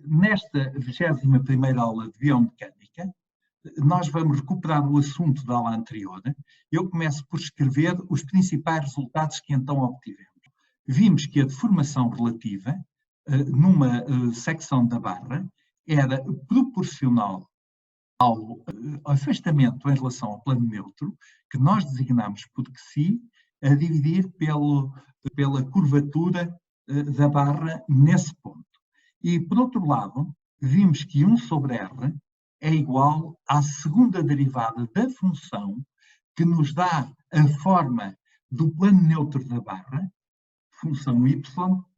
Nesta 21ª aula de Biomecânica, nós vamos recuperar o assunto da aula anterior. Eu começo por escrever os principais resultados que então obtivemos. Vimos que a deformação relativa, numa secção da barra, era proporcional ao afastamento em relação ao plano neutro, que nós designamos por Xi, a dividir pela curvatura da barra nesse ponto. E, por outro lado, vimos que 1 sobre R é igual à segunda derivada da função que nos dá a forma do plano neutro da barra, função y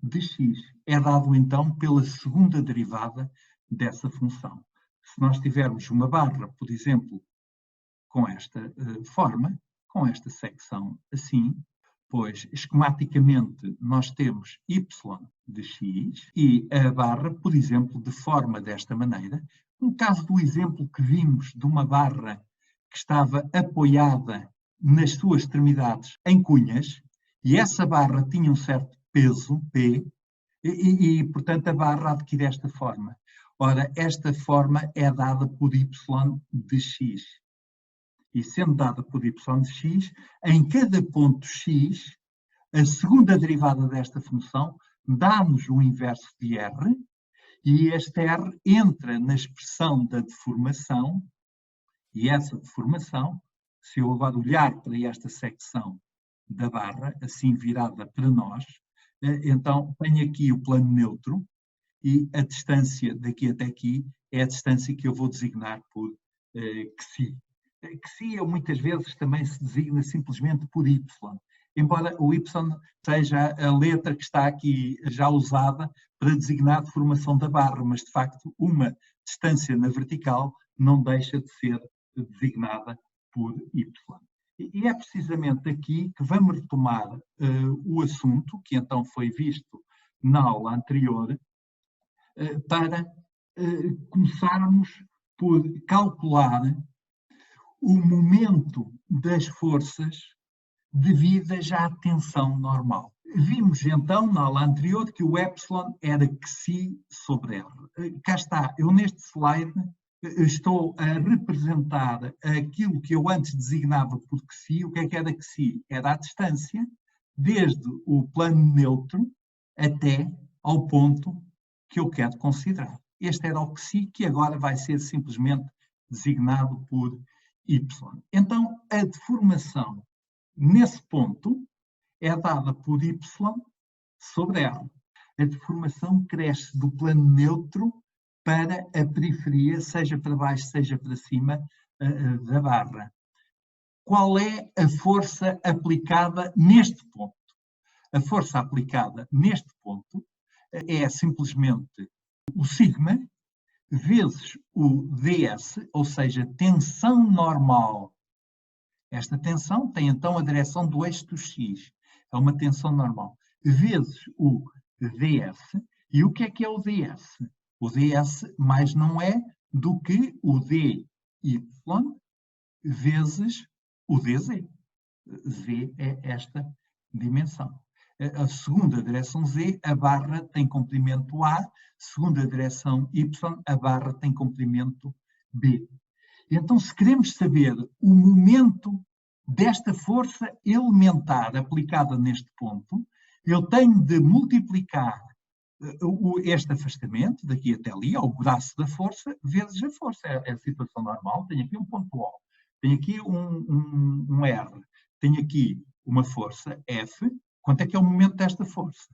de x. É dado, então, pela segunda derivada dessa função. Se nós tivermos uma barra, por exemplo, com esta forma, com esta secção assim, pois, esquematicamente, nós temos y de x e a barra, por exemplo, de forma desta maneira. No caso do exemplo que vimos de uma barra que estava apoiada nas suas extremidades em cunhas, e essa barra tinha um certo peso, P, portanto, a barra adquire esta forma. Ora, esta forma é dada por y de x. E sendo dada por y de x, em cada ponto x, a segunda derivada desta função dá-nos o inverso de R, e este R entra na expressão da deformação, e essa deformação, se eu agora olhar para esta secção da barra, assim virada para nós, então tenho aqui o plano neutro, e a distância daqui até aqui é a distância que eu vou designar por Xi. Xi muitas vezes também se designa simplesmente por y, embora o y seja a letra que está aqui já usada para designar a deformação da barra, mas de facto uma distância na vertical não deixa de ser designada por y. E é precisamente aqui que vamos retomar o assunto que então foi visto na aula anterior, para começarmos por calcular o momento das forças devidas à tensão normal. Vimos então na aula anterior que o epsilon era Xi sobre R. Cá está, eu neste slide estou a representar aquilo que eu antes designava por Xi. O que era Xi? Era a distância desde o plano neutro até ao ponto que eu quero considerar. Este era o Xi, que agora vai ser simplesmente designado por y. Então, a deformação nesse ponto é dada por y sobre R. A deformação cresce do plano neutro para a periferia, seja para baixo, seja para cima da barra. Qual é a força aplicada neste ponto? A força aplicada neste ponto é simplesmente o sigma vezes o ds, ou seja, tensão normal. Esta tensão tem então a direção do eixo do x. É uma tensão normal. Vezes o ds. E o que é o ds? O ds mais não é do que o dy vezes o dz. Z é esta dimensão. A segunda direção z, a barra tem comprimento A, segunda direção y, a barra tem comprimento B. Então, se queremos saber o momento desta força elementar aplicada neste ponto, eu tenho de multiplicar este afastamento, daqui até ali, ao braço da força, vezes a força. É a situação normal. Tenho aqui um ponto O, tenho aqui um R, tenho aqui uma força F. Quanto é que é o momento desta força?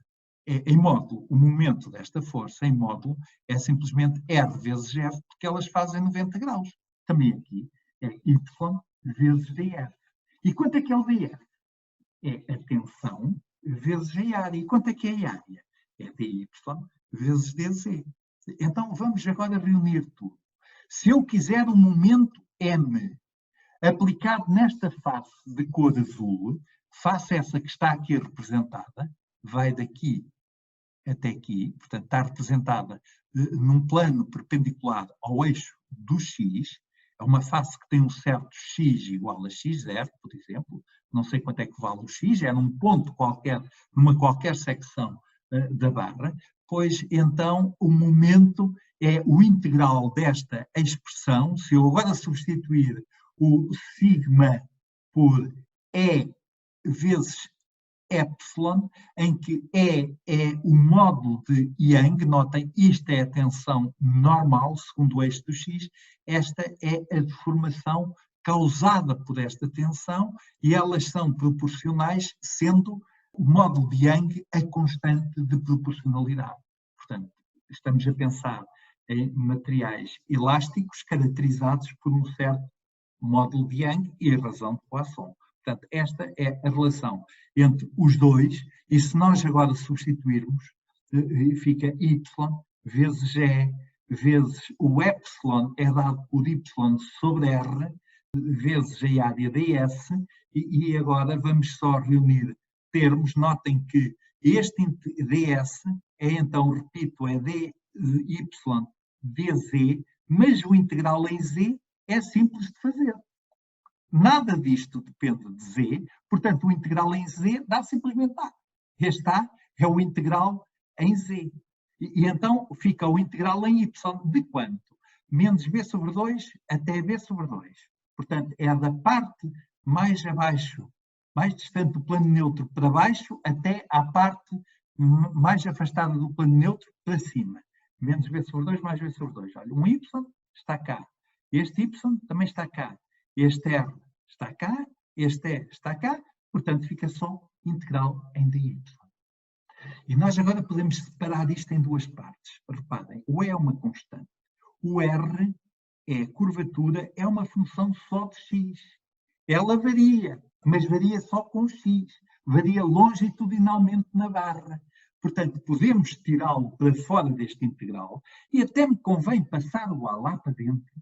Em módulo, o momento desta força em módulo é simplesmente R vezes F, porque elas fazem 90 graus. Também aqui é Y vezes dF. E quanto é que é o dF? É a tensão vezes a área. E quanto é que é a área? É dy vezes dz. Então vamos agora reunir tudo. Se eu quiser um momento M aplicado nesta face de cor azul, face essa que está aqui representada, vai daqui até aqui, portanto está representada num plano perpendicular ao eixo do x, é uma face que tem um certo x igual a x0, por exemplo, não sei quanto é que vale o x, é num ponto qualquer, numa qualquer secção da barra, pois então o momento é o integral desta expressão. Se eu agora substituir o sigma por E vezes epsilon, em que E é o módulo de Young, notem, isto é a tensão normal, segundo o eixo do X, esta é a deformação causada por esta tensão e elas são proporcionais, sendo o módulo de Young a constante de proporcionalidade. Portanto, estamos a pensar em materiais elásticos caracterizados por um certo módulo de Young e a razão de Poisson. Portanto, esta é a relação entre os dois, e se nós agora substituirmos, fica Y vezes E, vezes o epsilon é dado por Y sobre R, vezes a área ds, e agora vamos só reunir termos. Notem que este ds é, então, repito, é dy dz, mas o integral em z é simples de fazer. Nada disto depende de z, portanto, o integral em z dá simplesmente A. Este A é o integral em z. E então fica o integral em y de quanto? Menos b sobre 2 até b sobre 2. Portanto, é da parte mais abaixo, mais distante do plano neutro para baixo, até à parte mais afastada do plano neutro para cima. Menos b sobre 2 mais b sobre 2. Olha, um y está cá. Este y também está cá. Este R está cá, este E está cá, portanto fica só integral em dy. E nós agora podemos separar isto em duas partes. Reparem, o E é uma constante. O R é a curvatura, é uma função só de x. Ela varia, mas varia só com x. Varia longitudinalmente na barra. Portanto, podemos tirá-lo para fora deste integral e até me convém passar o A lá para dentro,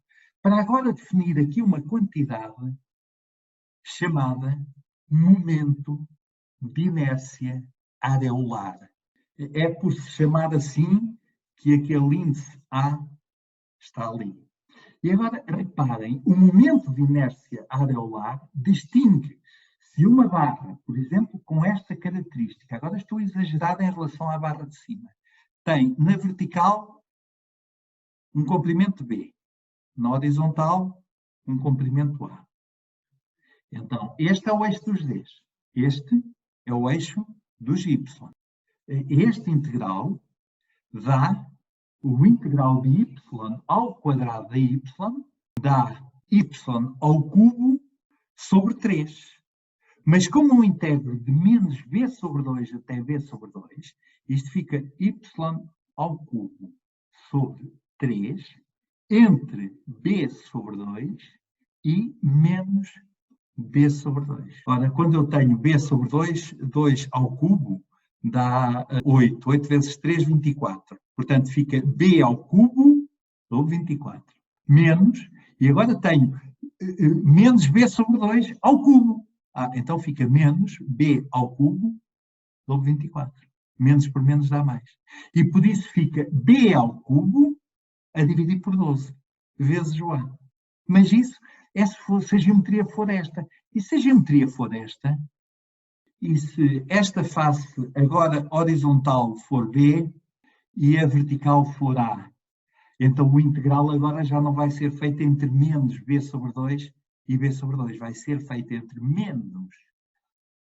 para agora definir aqui uma quantidade chamada momento de inércia areolar. É por se chamar assim que aquele índice A está ali. E agora, reparem, o momento de inércia areolar distingue se uma barra, por exemplo, com esta característica, agora estou a exagerar em relação à barra de cima, tem na vertical um comprimento B, na horizontal um comprimento A. Então, este é o eixo dos Ds. Este é o eixo dos Y. Este integral dá o integral de y ao quadrado da y, dá y ao cubo sobre 3. Mas como eu integro de menos b sobre 2 até b sobre 2, isto fica y ao cubo sobre 3 entre b sobre 2 e menos b sobre 2. Ora, quando eu tenho b sobre 2, 2 ao cubo dá 8. 8 vezes 3, 24. Portanto, fica b ao cubo sobre 24. Menos, e agora tenho menos b sobre 2 ao cubo. Então fica menos b ao cubo sobre 24. Menos por menos dá mais. E por isso fica b ao cubo a dividir por 12, vezes o a. Mas isso é se a geometria for esta. E se a geometria for esta, e se esta face agora horizontal for B e a vertical for A, então o integral agora já não vai ser feito entre menos B sobre 2 e B sobre 2. Vai ser feito entre menos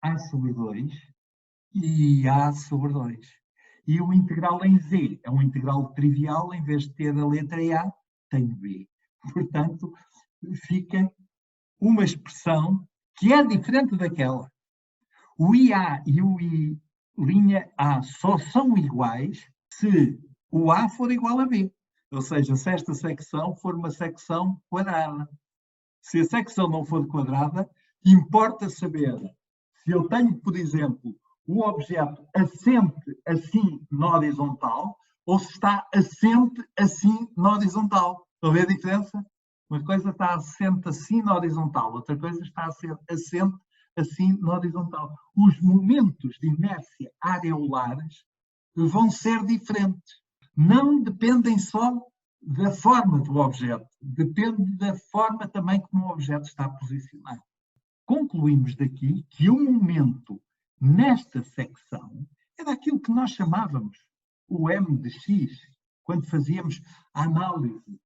A sobre 2 e A sobre 2. E o integral em Z é um integral trivial, em vez de ter a letra A, tem B. Portanto, fica uma expressão que é diferente daquela. O IA e o I'A só são iguais se o A for igual a B. Ou seja, se esta secção for uma secção quadrada. Se a secção não for quadrada, importa saber se eu tenho, por exemplo, o objeto assente assim na horizontal ou se está assente assim na horizontal. Estão a ver a diferença? Uma coisa está assente assim na horizontal, outra coisa está a ser assente assim na horizontal. Os momentos de inércia areolares vão ser diferentes. Não dependem só da forma do objeto, depende da forma também como o objeto está posicionado. Concluímos daqui que o momento nesta secção é daquilo que nós chamávamos o M de X, quando fazíamos a análise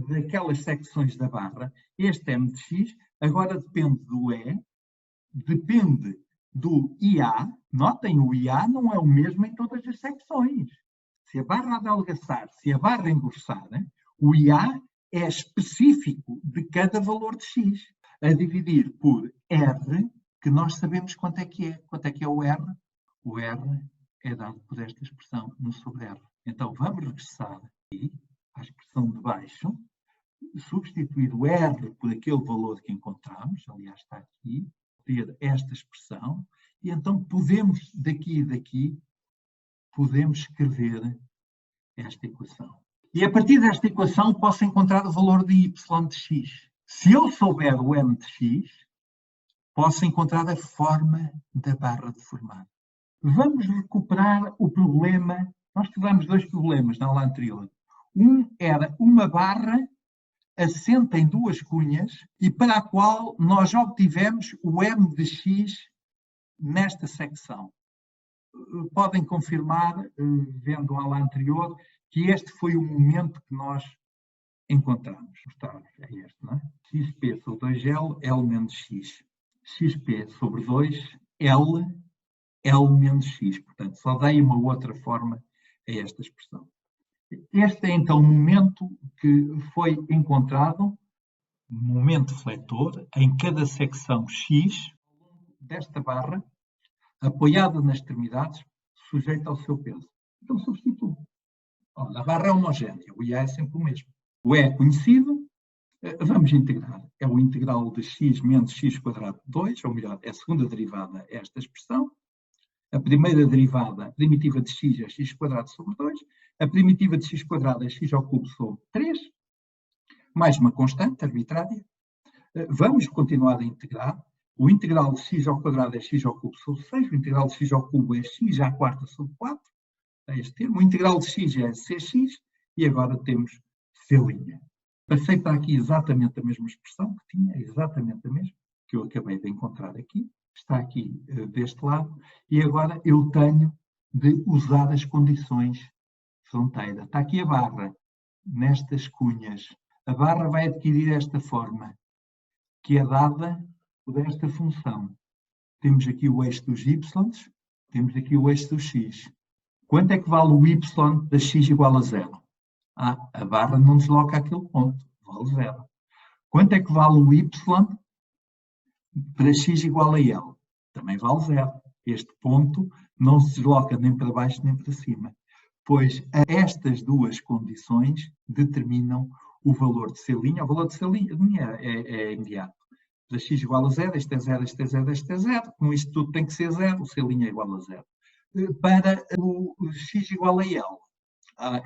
daquelas secções da barra, este M de X agora depende do E, depende do IA. Notem, o IA não é o mesmo em todas as secções. Se a barra adelgaçar, se a barra engrossar, o IA é específico de cada valor de X, a dividir por R, que nós sabemos quanto é que é. Quanto é que é o R? O R é dado por esta expressão, 1 sobre R. Então, vamos regressar aqui à expressão de baixo, substituir o R por aquele valor que encontramos, aliás, está aqui, ter esta expressão, e então podemos, daqui, podemos escrever esta equação. E a partir desta equação posso encontrar o valor de y de x. Se eu souber o m de x, posso encontrar a forma da barra deformada. Vamos recuperar o problema. Nós tivemos dois problemas na aula anterior. Um era uma barra assenta em duas cunhas e para a qual nós obtivemos o m de x nesta secção. Podem confirmar, vendo a aula anterior, que este foi o momento que nós encontramos. É este, não é? xp sobre 2L, L menos x. xp sobre 2, L menos x. Portanto, só dei uma outra forma a esta expressão. Este é então o momento que foi encontrado, momento fletor, em cada secção x, desta barra, apoiada nas extremidades, sujeita ao seu peso. Então substituo. A barra é homogénea, o IA é sempre o mesmo. O E é conhecido, vamos integrar. É o integral de x menos x quadrado de 2, ou melhor, é a segunda derivada esta expressão. A primeira derivada, a primitiva de x é x quadrado sobre 2. A primitiva de x quadrado é x ao cubo sobre 3. Mais uma constante arbitrária. Vamos continuar a integrar. O integral de x ao quadrado é x ao cubo sobre 6. O integral de x ao cubo é x à quarta sobre 4. É este termo. O integral de x é cx. E agora temos c'. Passei para aqui exatamente a mesma expressão que tinha, exatamente a mesma, que eu acabei de encontrar aqui. Está aqui deste lado, e agora eu tenho de usar as condições de fronteira. Está aqui a barra, nestas cunhas. A barra vai adquirir esta forma, que é dada por esta função. Temos aqui o eixo dos y, temos aqui o eixo do x. Quanto é que vale o y da x igual a 0? A barra não desloca aquele ponto, vale 0. Quanto é que vale o y para x igual a L? Também vale 0. Este ponto não se desloca nem para baixo nem para cima, pois estas duas condições determinam o valor de C'. O valor de C' é imediato. Para x igual a 0, este é 0, este é 0, este é 0. Com isto tudo tem que ser 0, o C' é igual a 0. Para o x igual a L,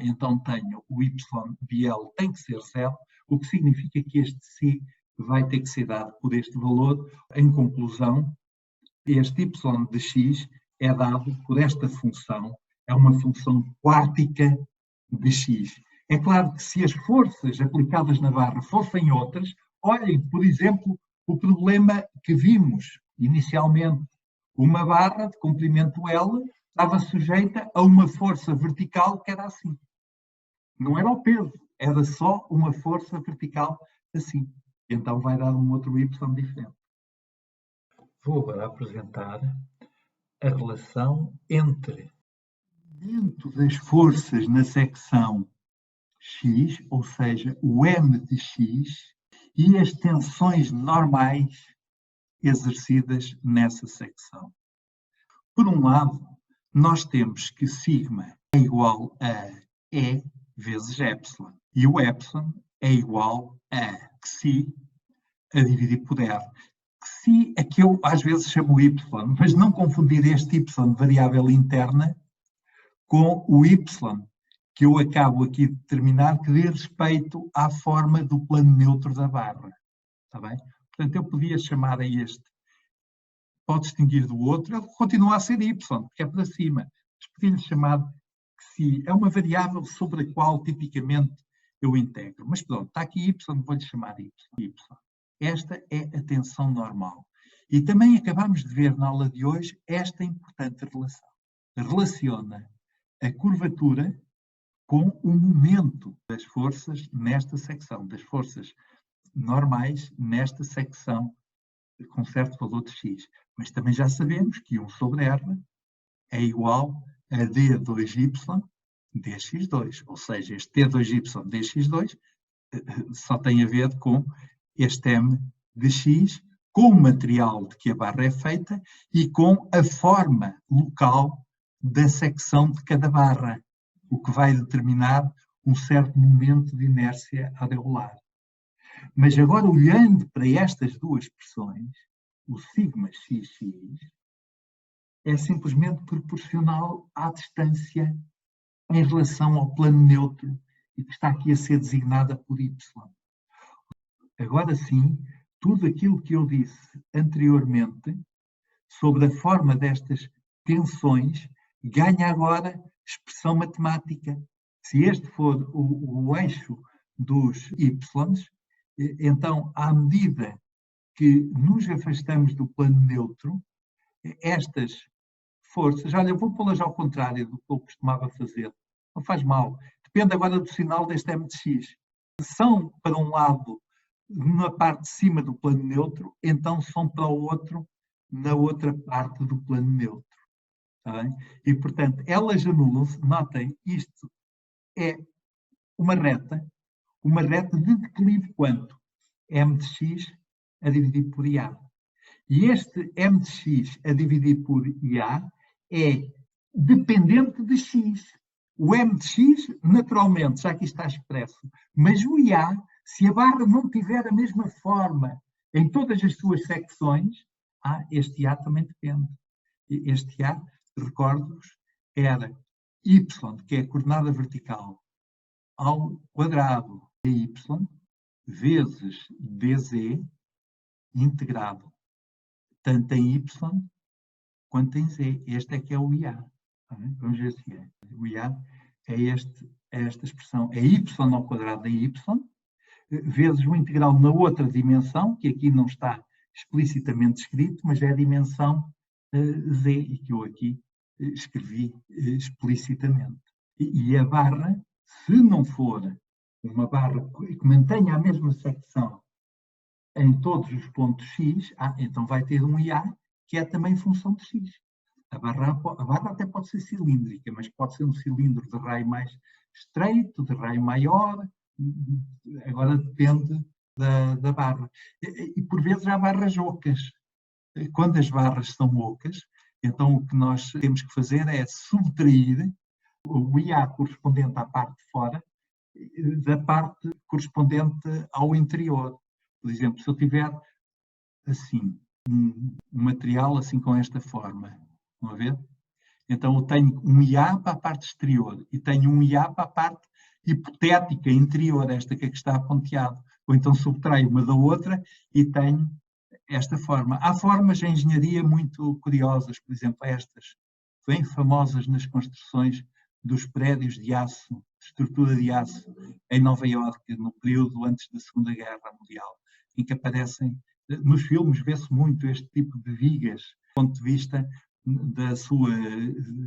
então tenho o y de L tem que ser 0, o que significa que este C vai ter que ser dado por este valor. Em conclusão, este y de x é dado por esta função, é uma função quártica de x. É claro que se as forças aplicadas na barra fossem outras, olhem, por exemplo, o problema que vimos inicialmente. Uma barra de comprimento L estava sujeita a uma força vertical que era assim. Não era o peso, era só uma força vertical assim. Então vai dar um outro y diferente. Vou agora apresentar a relação entre o momento das forças na secção X, ou seja, o M de X, e as tensões normais exercidas nessa secção. Por um lado, nós temos que sigma é igual a E vezes epsilon, e o epsilon é igual a xi a dividir por R. Xi é que eu às vezes chamo y, mas não confundir este y de variável interna com o y que eu acabo aqui de determinar que diz respeito à forma do plano neutro da barra. Está bem? Portanto, eu podia chamar a este, pode distinguir do outro, ele continua a ser y, porque é para cima. Mas podia-lhe chamar xi. É uma variável sobre a qual tipicamente eu integro. Mas pronto, está aqui y, vou-lhe chamar y. Esta é a tensão normal. E também acabamos de ver na aula de hoje esta importante relação. relaciona a curvatura com o momento das forças nesta secção, das forças normais nesta secção com certo valor de x. Mas também já sabemos que 1 sobre r é igual a d2y dx2, ou seja, este d2y dx2 só tem a ver com este m de x, com o material de que a barra é feita e com a forma local da secção de cada barra, o que vai determinar um certo momento de inércia regular. Mas agora, olhando para estas duas expressões, o sigma xx é simplesmente proporcional à distância em relação ao plano neutro e que está aqui a ser designada por y. Agora sim, tudo aquilo que eu disse anteriormente sobre a forma destas tensões ganha agora expressão matemática. Se este for o eixo dos y, então, à medida que nos afastamos do plano neutro, estas forças, olha, eu vou pô-las ao contrário do que eu costumava fazer, não faz mal, depende agora do sinal deste m de x. Se são para um lado na parte de cima do plano neutro, então são para o outro na outra parte do plano neutro. Tá bem? E, portanto, elas anulam-se, notem, isto é uma reta de declive quanto? M de x a dividir por IA. E este M de x a dividir por IA é dependente de x. O M de x, naturalmente, já aqui está expresso, mas o IA, se a barra não tiver a mesma forma em todas as suas secções, este IA também depende. Este IA, recordo-vos, era y, que é a coordenada vertical, ao quadrado de y, vezes dz, integrado, tanto em y quanto em z. Este é que é o IA. Vamos ver se é. O IA é esta expressão. É y ao quadrado de y, vezes o integral na outra dimensão, que aqui não está explicitamente escrito, mas é a dimensão z, e que eu aqui escrevi explicitamente. E a barra, se não for uma barra que mantenha a mesma secção em todos os pontos x, então vai ter um IA que é também função de x. A barra até pode ser cilíndrica, mas pode ser um cilindro de raio mais estreito, de raio maior, agora depende da barra. E por vezes há barras ocas. Quando as barras são ocas, então o que nós temos que fazer é subtrair o IA correspondente à parte de fora da parte correspondente ao interior. Por exemplo, se eu tiver assim, um material assim com esta forma, vão ver? Então eu tenho um IA para a parte exterior e tenho um IA para a parte hipotética interior, esta que aqui está ponteado. Ou então subtraio uma da outra e tenho esta forma. Há formas em engenharia muito curiosas, por exemplo, estas, bem famosas nas construções dos prédios de aço, de estrutura de aço, em Nova Iorque, no período antes da Segunda Guerra Mundial, em que aparecem, nos filmes vê-se muito este tipo de vigas, do ponto de vista da sua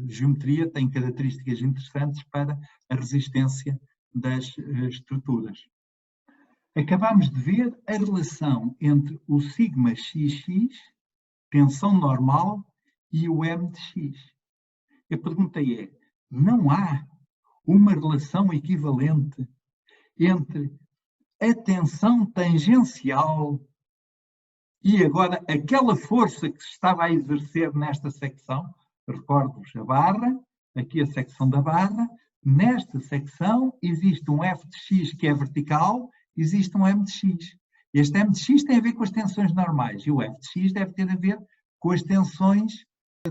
geometria, tem características interessantes para a resistência das estruturas. Acabámos de ver a relação entre o sigma xx, tensão normal, e o m de x. A pergunta é, não há uma relação equivalente entre a tensão tangencial e agora aquela força que se estava a exercer nesta secção? Recordo-vos a barra, aqui a secção da barra, nesta secção existe um f de x que é vertical, existe um m de x. Este m de x tem a ver com as tensões normais e o f de x deve ter a ver com as tensões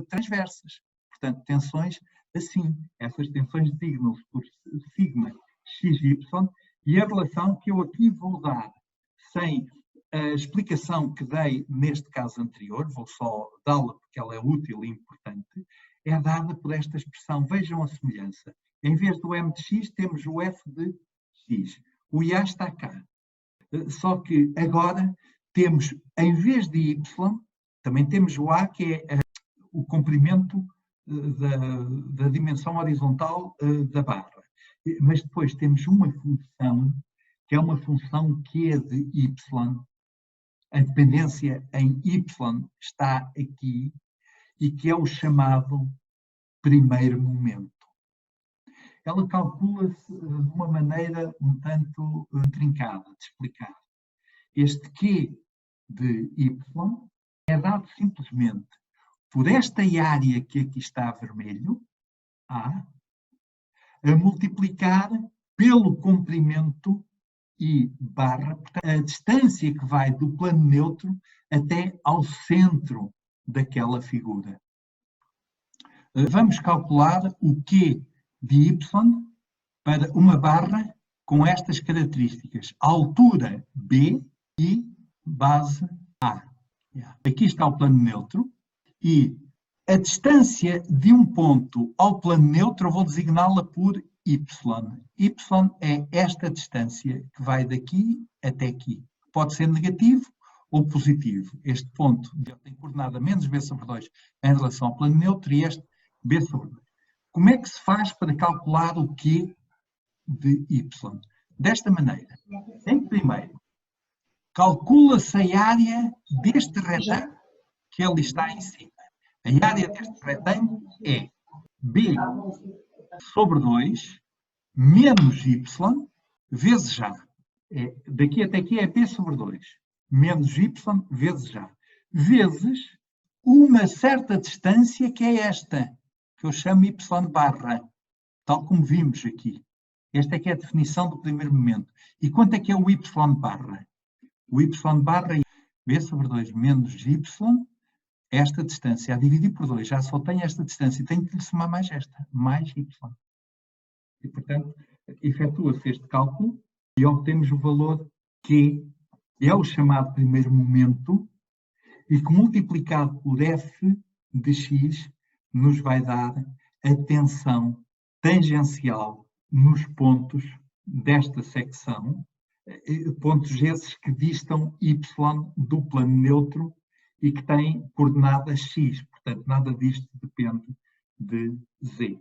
transversas. Portanto, tensões assim. Essas tensões designam-se por sigma xy e a relação que eu aqui vou dar, sem a explicação que dei neste caso anterior, vou só dá-la porque ela é útil e importante, é dada por esta expressão. Vejam a semelhança. Em vez do m de x, temos o f de x. O IA está cá. Só que agora temos, em vez de y, também temos o A, que é o comprimento da dimensão horizontal da barra. Mas depois temos uma função, que é uma função Q de y. A dependência em y está aqui, e que é o chamado primeiro momento. Ela calcula-se de uma maneira um tanto intrincada de explicar. Este Q de y é dado simplesmente por esta área que aqui está vermelho, A, a multiplicar pelo comprimento I barra, portanto, a distância que vai do plano neutro até ao centro daquela figura. Vamos calcular o Q de y para uma barra com estas características: altura B e base A. Aqui está o plano neutro e a distância de um ponto ao plano neutro eu vou designá-la por y. Y é esta distância que vai daqui até aqui. Pode ser negativo ou positivo. Este ponto tem coordenada menos b sobre 2 em relação ao plano neutro e este b sobre 2. Como é que se faz para calcular o Q de y? Desta maneira. Em primeiro, calcula-se a área deste retângulo que ali está em cima. A área deste retângulo é b sobre 2 menos y vezes A. Daqui até aqui é b sobre 2 menos y vezes A. Vezes uma certa distância que é esta, que eu chamo y barra, tal como vimos aqui. Esta é que é a definição do primeiro momento. E quanto é que é o y barra? O y barra é b sobre 2 menos y, esta distância, a dividir por 2, já só tem esta distância, tenho que lhe somar mais esta, mais y. E, portanto, efetua-se este cálculo e obtemos o valor que é o chamado primeiro momento e que multiplicado por f de x nos vai dar a tensão tangencial nos pontos desta secção, pontos esses que distam y do plano neutro e que têm coordenadas x, portanto nada disto depende de z.